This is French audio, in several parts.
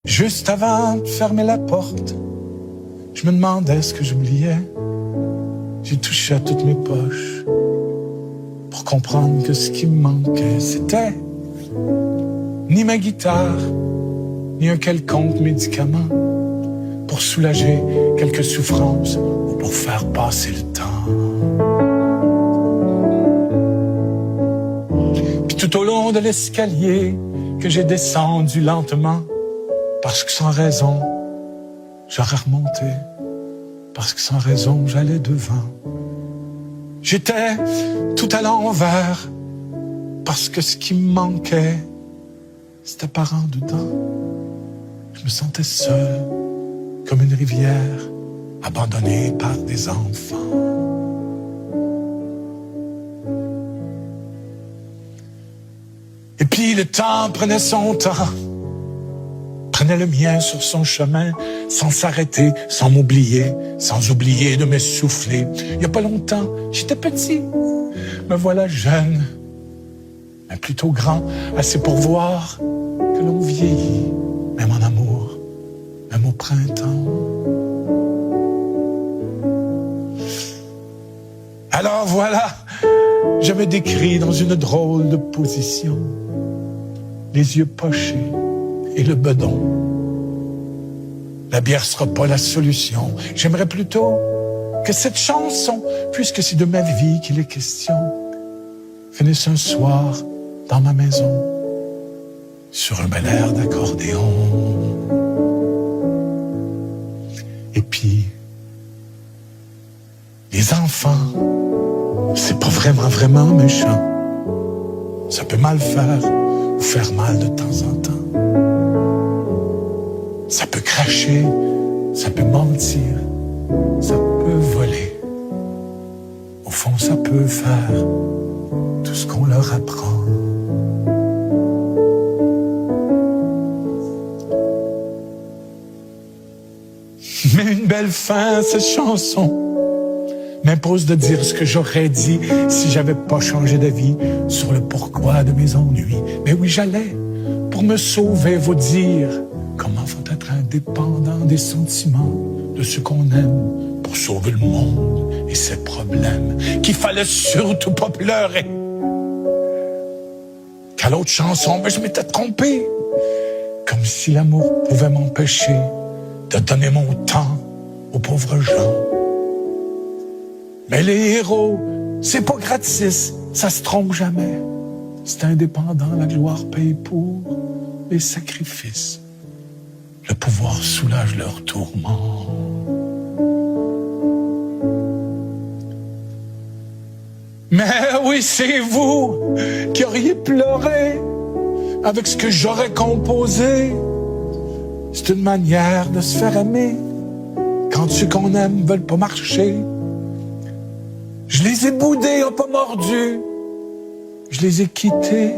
Juste avant de fermer la porte, je me demandais ce que j'oubliais. J'ai touché à toutes mes poches pour comprendre que ce qui me manquait, c'était ni ma guitare, ni un quelconque médicament pour soulager quelques souffrances ou pour faire passer le temps. Puis tout au long de l'escalier que j'ai descendu lentement, parce que sans raison, j'aurais remonté, parce que sans raison, j'allais devant. J'étais tout à l'envers, parce que ce qui me manquait, c'était par en dedans. Je me sentais seul, comme une rivière, abandonnée par des enfants. Et puis le temps prenait son temps, prenait le mien sur son chemin, sans s'arrêter, sans m'oublier, sans oublier de m'essouffler. Il n'y a pas longtemps, j'étais petit, me voilà jeune, mais plutôt grand, assez pour voir que l'on vieillit, même en amour, même au printemps. Alors voilà, je me décris dans une drôle de position, les yeux pochés et le bedon. La bière sera pas la solution. J'aimerais plutôt que cette chanson, puisque c'est de ma vie qu'il est question, finisse un soir dans ma maison, sur un bel air d'accordéon. Et puis, les enfants, c'est pas vraiment méchant. Ça peut mal faire ou faire mal de temps en temps. Ça peut cracher, ça peut mentir, ça peut voler. Au fond, ça peut faire tout ce qu'on leur apprend. Mais une belle fin, cette chanson m'impose de dire ce que j'aurais dit si j'avais pas changé d'avis sur le pourquoi de mes ennuis. Mais oui, j'allais, pour me sauver, vous dire comment faut être indépendant des sentiments de ceux qu'on aime pour sauver le monde et ses problèmes, qu'il fallait surtout pas pleurer. Qu'à l'autre chanson, je m'étais trompé, comme si l'amour pouvait m'empêcher de donner mon temps aux pauvres gens. Mais les héros, c'est pas gratis, ça se trompe jamais. C'est indépendant, la gloire paye pour les sacrifices. Le pouvoir soulage leurs tourments. Mais oui, c'est vous qui auriez pleuré avec ce que j'aurais composé. C'est une manière de se faire aimer quand ceux qu'on aime veulent pas marcher. Je les ai boudés, ont pas mordu. Je les ai quittés.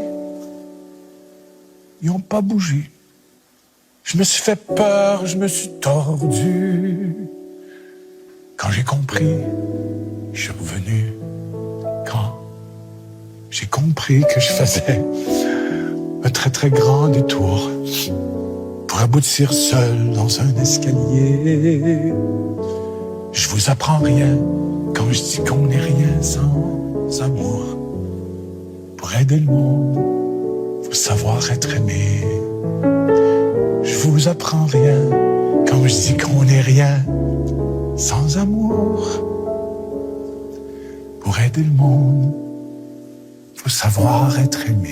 Ils ont pas bougé. Je me suis fait peur, je me suis tordu. Quand j'ai compris, je suis revenu. Quand j'ai compris que je faisais un très grand détour pour aboutir seul dans un escalier. Je vous apprends rien quand je dis qu'on n'est rien sans amour. Pour aider le monde, faut savoir être aimé. Je vous apprends rien quand je dis qu'on n'est rien sans amour. Pour aider le monde, faut savoir être aimé.